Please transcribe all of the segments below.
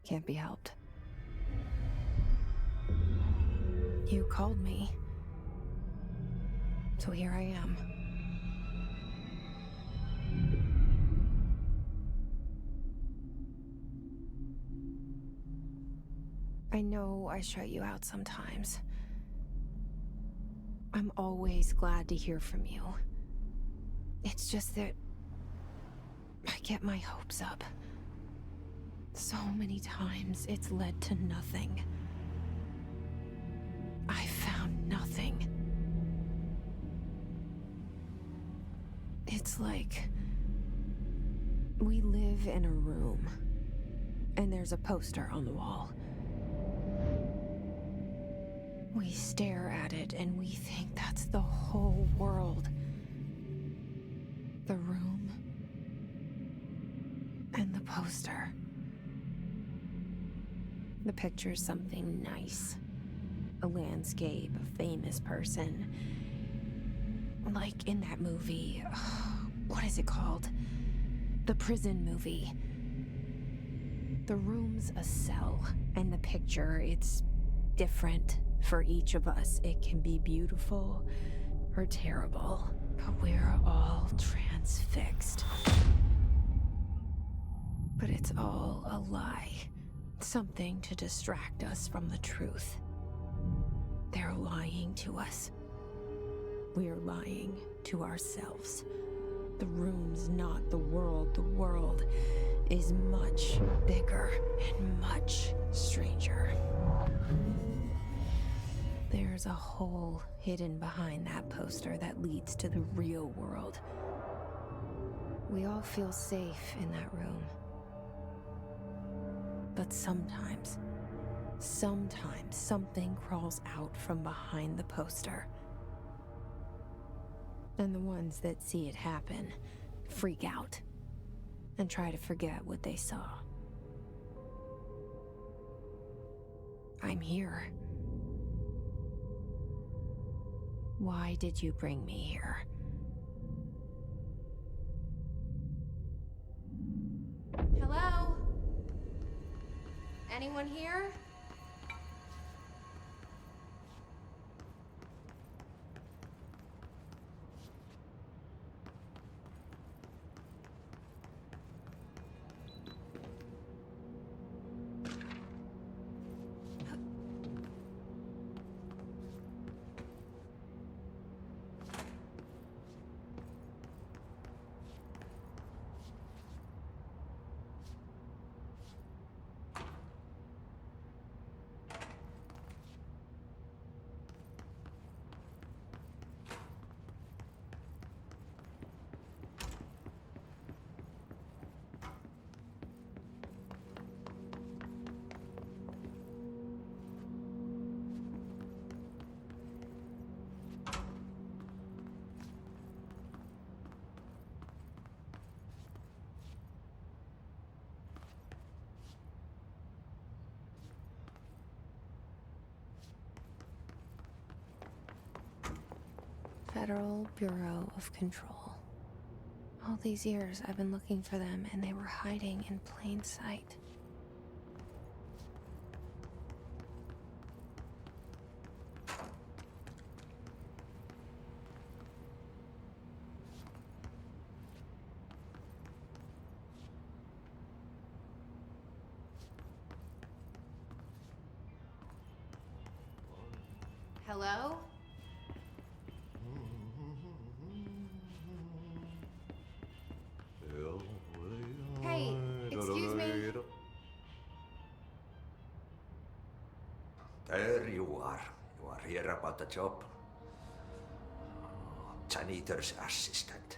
Can't be helped. You called me. So here I am. I know I shut you out sometimes. I'm always glad to hear from you. It's just that I get my hopes up. So many times it's led to nothing. I found nothing. It's like we live in a room, and there's a poster on the wall. We stare at it and we think that's the whole world. The room and the poster. The picture's something nice. A landscape, a famous person. Like in that movie, what is it called? The prison movie. The room's a cell, and the picture, it's different for each of us. It can be beautiful or terrible, but we're all transfixed. But it's all a lie. Something to distract us from the truth. They're lying to us. We're lying to ourselves. The room's not the world. The world is much bigger and much stranger. There's a hole hidden behind that poster that leads to the real world. We all feel safe in that room. But sometimes something crawls out from behind the poster. And the ones that see it happen freak out and try to forget what they saw. I'm here. Why did you bring me here? Hello? Anyone here? Federal Bureau of Control. All these years I've been looking for them, and they were hiding in plain sight. Hello? Hey, excuse me. There you are. You are here about the job. Janitor's assistant.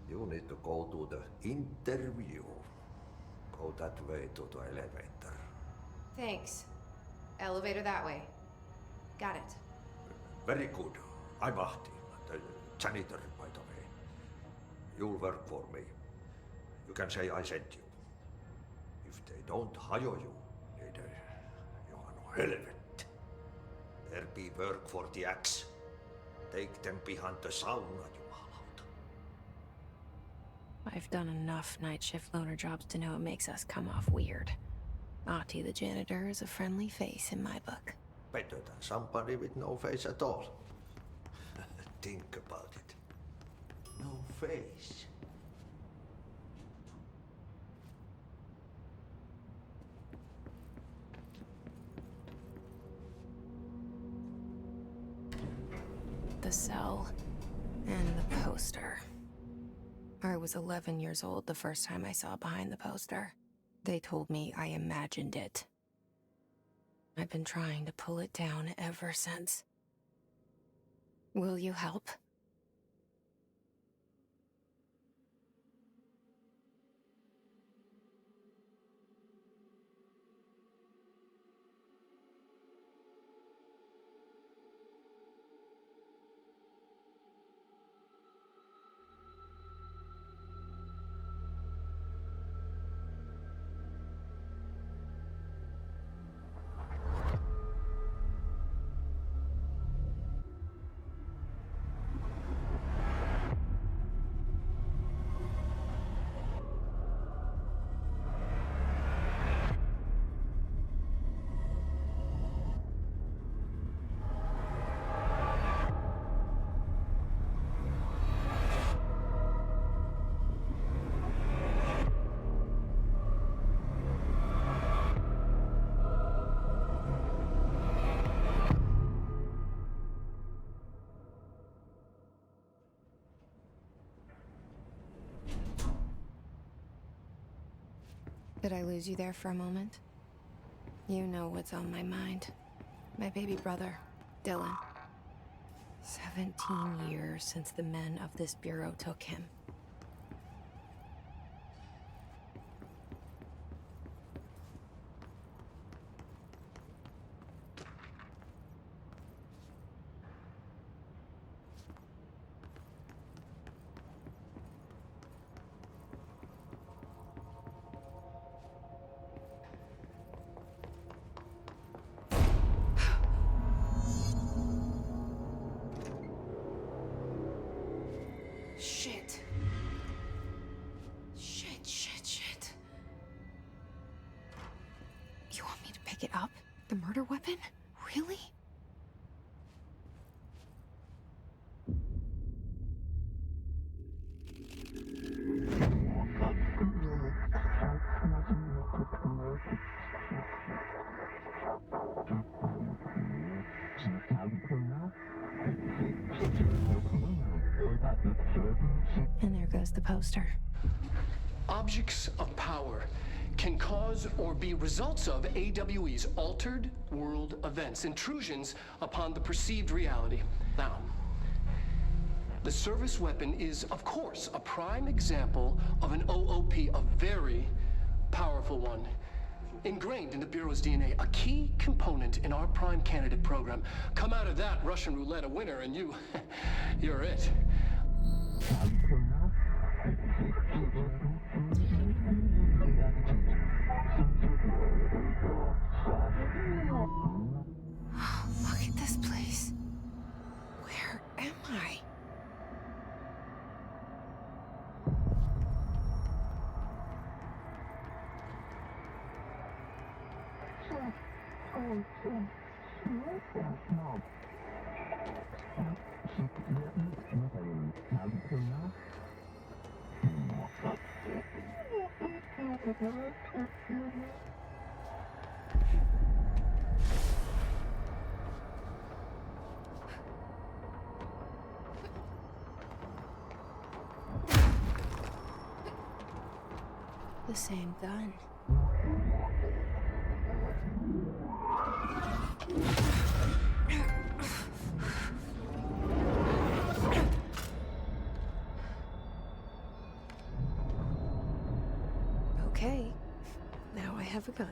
You need to go to the interview. Go that way to the elevator. Thanks. Elevator that way. Got it. Very good. I'm Ahti, the janitor, by the way. You'll work for me. You can say I sent you. If they don't hire you, niin Johan helvet. There be work for the axe. Take them behind the sauna, jumalauta. I've done enough night shift loner jobs to know it makes us come off weird. Ahti the janitor is a friendly face in my book. Better than somebody with no face at all. Think about it. No face. The cell and the poster. I was 11 years old the first time I saw behind the poster. They told me I imagined it. I've been trying to pull it down ever since. Will you help? Did I lose you there for a moment? You know what's on my mind. My baby brother, Dylan. 17 years since the men of this bureau took him. Shit. Shit. You want me to pick it up? The murder weapon? Really? And there goes the poster. Objects of power can cause or be results of AWE's altered world events, intrusions upon the perceived reality. Now, the service weapon is, of course, a prime example of an OOP, a very powerful one. Ingrained in the Bureau's DNA, a key component in our prime candidate program. Come out of that Russian roulette a winner and you're it. Look at this place. Where am I? The same gun. Okay, now I have a gun.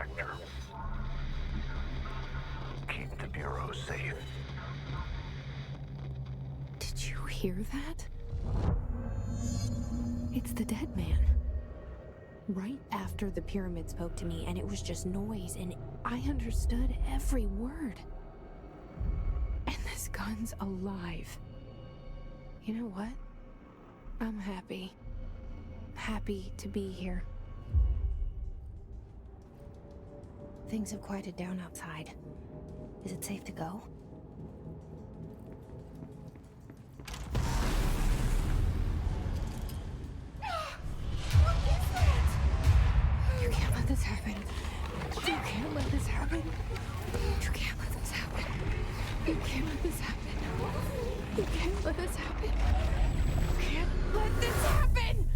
Director. Keep the Bureau safe. Did you hear that? It's the dead man. Right after the pyramid spoke to me, and it was just noise, and I understood every word. And this gun's alive. You know what? I'm happy. Happy to be here. Things have quieted down outside. Is it safe to go? You can't let this happen. You can't let this happen. You can't let this happen. You can't let this happen. You can't let this happen. You can't let this happen.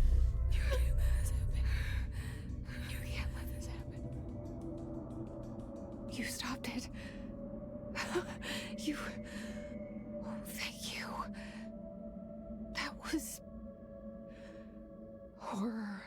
You can't let this happen. You can't let this happen. You stopped it. You... Oh, thank you. That was... horror.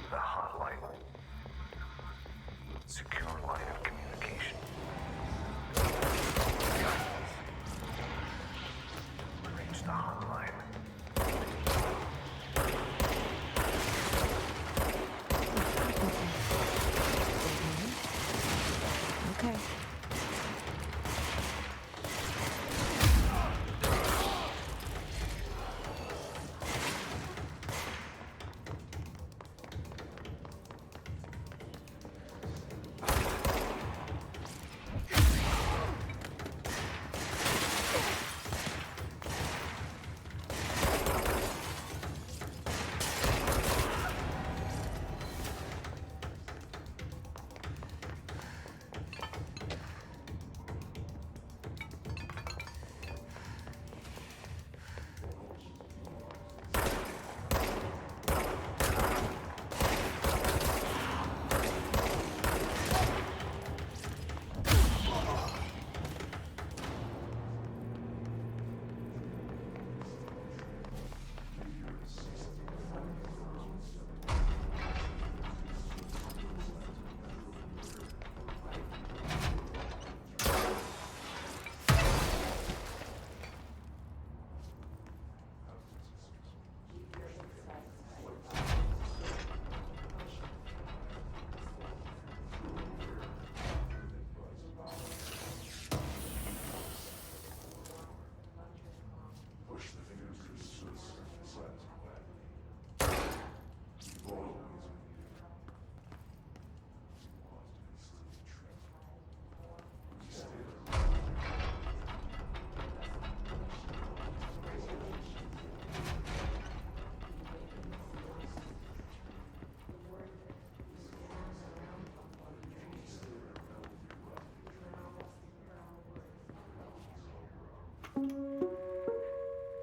The hotline. Secure line of communication. Reach the hotline. Okay.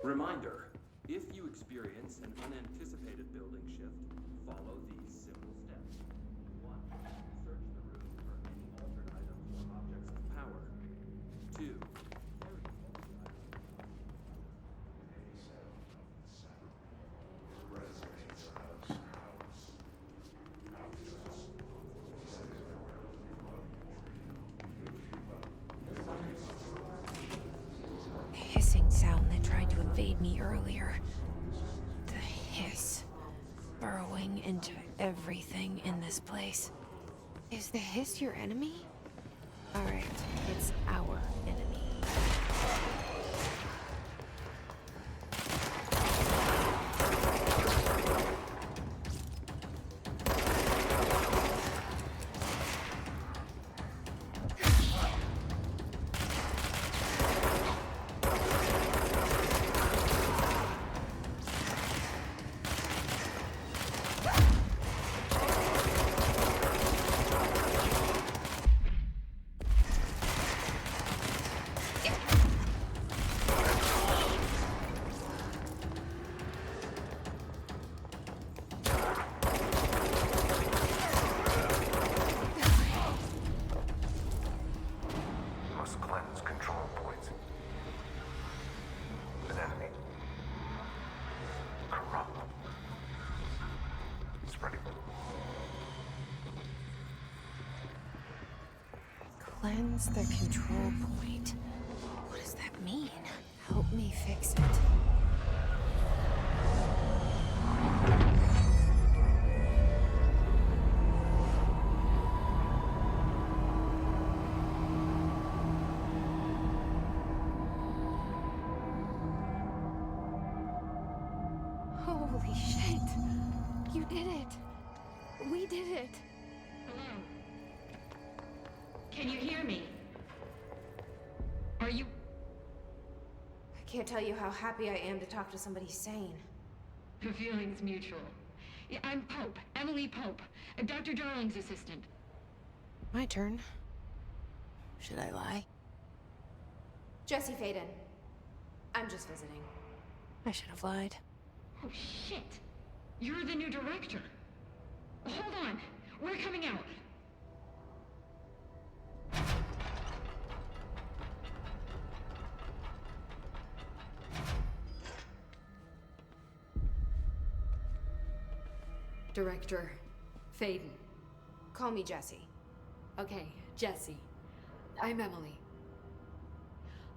Reminder, if you experience an unanticipated building shift, follow these simple steps. 1. Search the room for any altered items or objects of power. 2. Carry multi-item. Hissing sound that tried to invade me earlier. The hiss. Burrowing into everything in this place. Is the hiss your enemy? Alright, it's our enemy. Cleanse the control point. What does that mean? Help me fix it. Holy shit! You did it! We did it! Hello? Can you hear me? Are you... I can't tell you how happy I am to talk to somebody sane. The feeling's mutual. Yeah, I'm Pope, Emily Pope, Dr. Darling's assistant. My turn. Should I lie? Jesse Faden. I'm just visiting. I should have lied. Oh, shit. You're the new director. Hold on. We're coming out. Director Faden. Call me Jesse. Okay, Jesse. I'm Emily.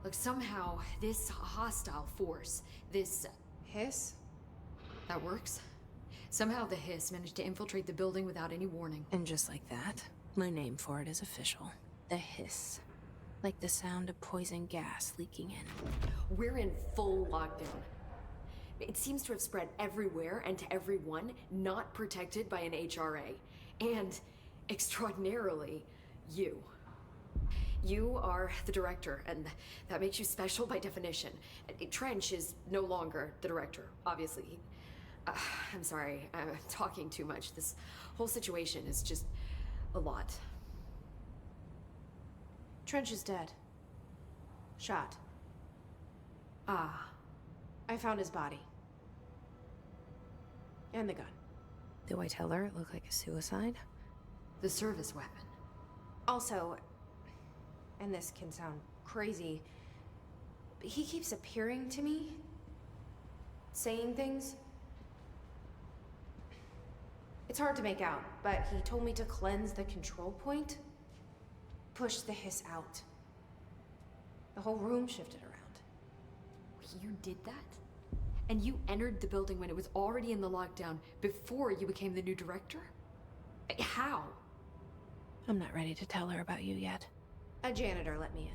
Look, somehow this hostile force, this... Hiss? that works? Somehow the Hiss managed to infiltrate the building without any warning. And just like that, my name for it is official. The Hiss. Like the sound of poison gas leaking in. We're in full lockdown. It seems to have spread everywhere and to everyone not protected by an HRA. And, extraordinarily, you. You are the director, and that makes you special by definition. Trench is no longer the director, obviously. I'm sorry, I'm talking too much. This whole situation is just a lot. Trench is dead. Shot. Ah, I found his body. And the gun. Do I tell her it looked like a suicide? the service weapon. Also, and this can sound crazy, but he keeps appearing to me, saying things. It's hard to make out, but he told me to cleanse the control point, push the hiss out. The whole room shifted around. You did that? And you entered the building when it was already in the lockdown before you became the new director? How? I'm not ready to tell her about you yet. A janitor let me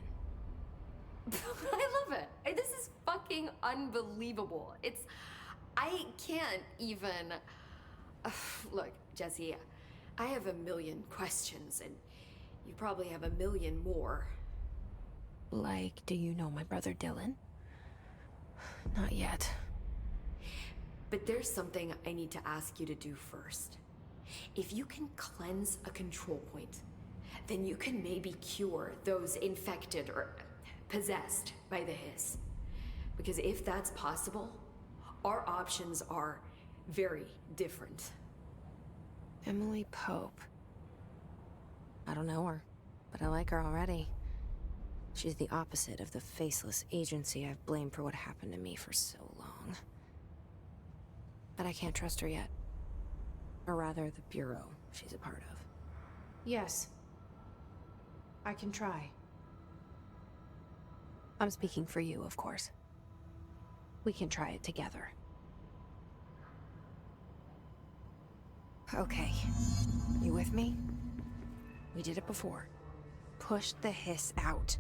in. I love it. This is fucking unbelievable. I can't even... Look, Jesse, I have a million questions, and you probably have a million more. Like, do you know my brother Dylan? Not yet. But there's something I need to ask you to do first. If you can cleanse a control point, then you can maybe cure those infected or possessed by the hiss. Because if that's possible, our options are very different. Emily Pope. I don't know her, but I like her already. She's the opposite of the faceless agency I've blamed for what happened to me for so long. But I can't trust her yet. Or rather, the Bureau she's a part of. Yes. I can try. I'm speaking for you, of course. We can try it together. Okay. You with me? We did it before. Push the hiss out.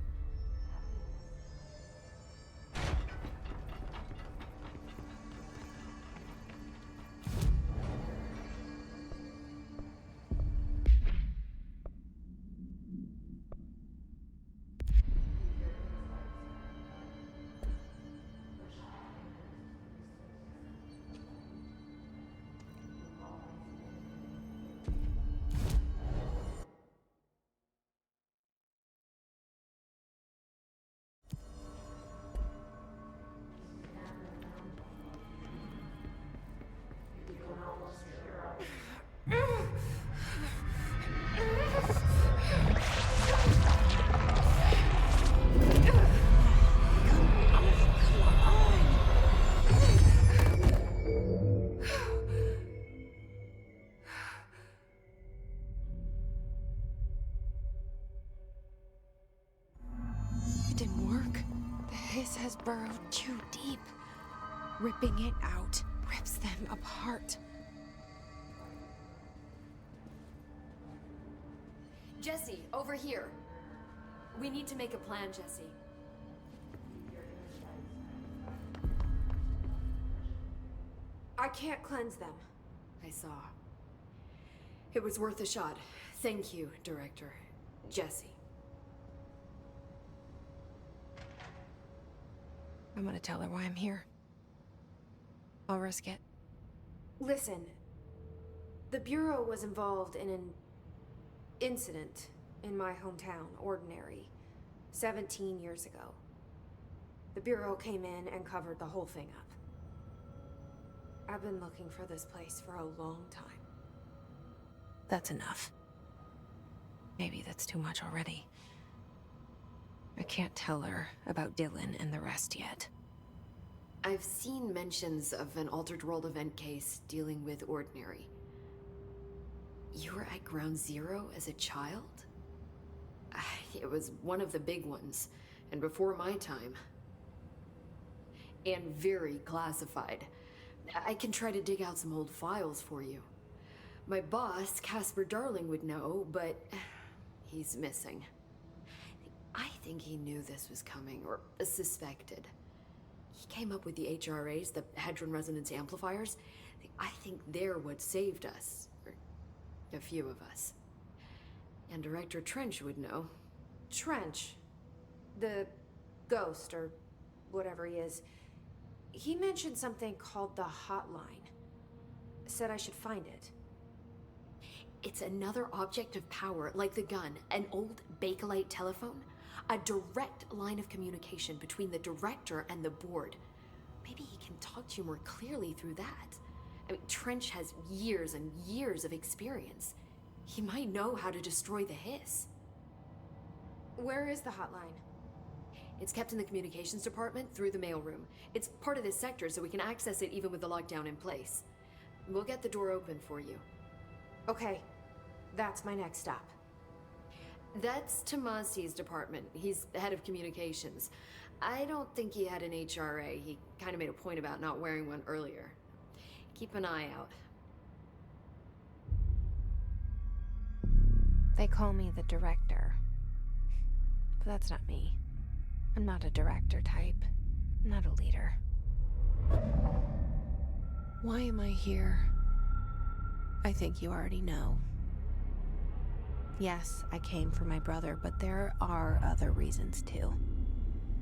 hiss has burrowed too deep. Ripping it out rips them apart. Jesse, over here. We need to make a plan, Jesse. I can't cleanse them. I saw. It was worth a shot. Thank you, Director. Jesse. I'm gonna tell her why I'm here. I'll risk it. Listen, the Bureau was involved in an incident in my hometown, Ordinary, 17 years ago. The Bureau came in and covered the whole thing up. I've been looking for this place for a long time. That's enough. Maybe that's too much already. I can't tell her about Dylan and the rest yet. I've seen mentions of an Altered World event case dealing with Ordinary. You were at Ground Zero as a child? It was one of the big ones, and before my time. And very classified. I can try to dig out some old files for you. My boss, Casper Darling, would know, but he's missing. I think he knew this was coming, or suspected. He came up with the HRAs, the Hadron Resonance Amplifiers. I think they're what saved us. Or a few of us. And Director Trench would know. Trench? The ghost, or whatever he is. He mentioned something called the Hotline. Said I should find it. It's another object of power, like the gun, an old Bakelite telephone. A direct line of communication between the director and the board. Maybe he can talk to you more clearly through that. I mean, Trench has years and years of experience. He might know how to destroy the hiss. Where is the hotline? It's kept in the communications department through the mailroom. It's part of this sector, so we can access it even with the lockdown in place. We'll get the door open for you. Okay, that's my next stop. That's Tomasi's department. He's the head of communications. I don't think he had an HRA. He kind of made a point about not wearing one earlier. Keep an eye out. They call me the director. But that's not me. I'm not a director type. I'm not a leader. Why am I here? I think you already know. Yes, I came for my brother, but there are other reasons too.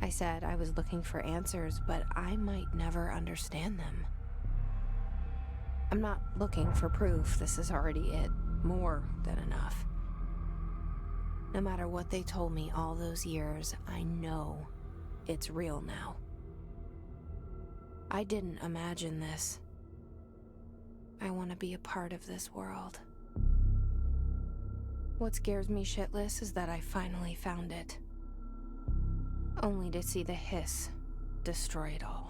I said I was looking for answers, but I might never understand them. I'm not looking for proof. This is already it. More than enough. No matter what they told me all those years, I know it's real now. I didn't imagine this. I want to be a part of this world. What scares me shitless is that I finally found it. Only to see the hiss destroy it all.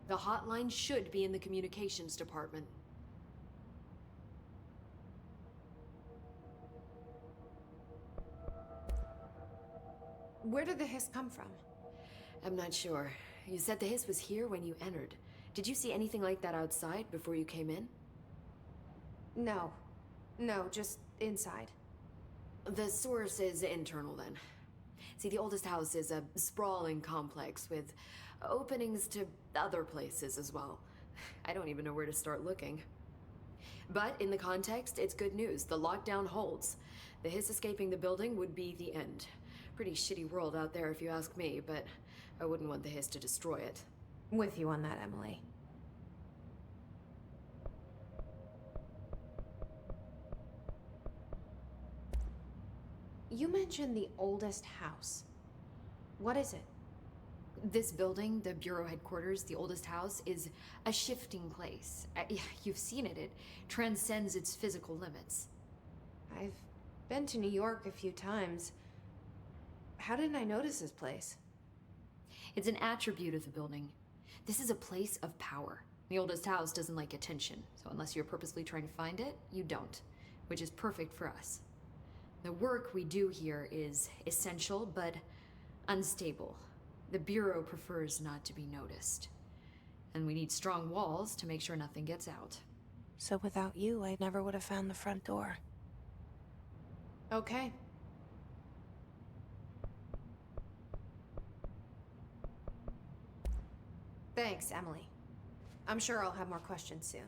The hotline should be in the communications department. Where did the hiss come from? I'm not sure. You said the hiss was here when you entered. Did you see anything like that outside before you came in? No. No, just inside. The source is internal then. See, the oldest house is a sprawling complex with openings to other places as well. I don't even know where to start looking. But in the context, it's good news. The lockdown holds. The hiss escaping the building would be the end. Pretty shitty world out there if you ask me, but I wouldn't want the hiss to destroy it. With you on that, Emily. You mentioned the oldest house. What is it? This building, the Bureau headquarters, the oldest house, is a shifting place. Yeah, you've seen it. It transcends its physical limits. I've been to New York a few times. How didn't I notice this place? It's an attribute of the building. This is a place of power. The oldest house doesn't like attention, so unless you're purposely trying to find it, you don't, which is perfect for us. The work we do here is essential, but unstable. The Bureau prefers not to be noticed. And we need strong walls to make sure nothing gets out. So without you, I never would have found the front door. Okay. Thanks, Emily. I'm sure I'll have more questions soon.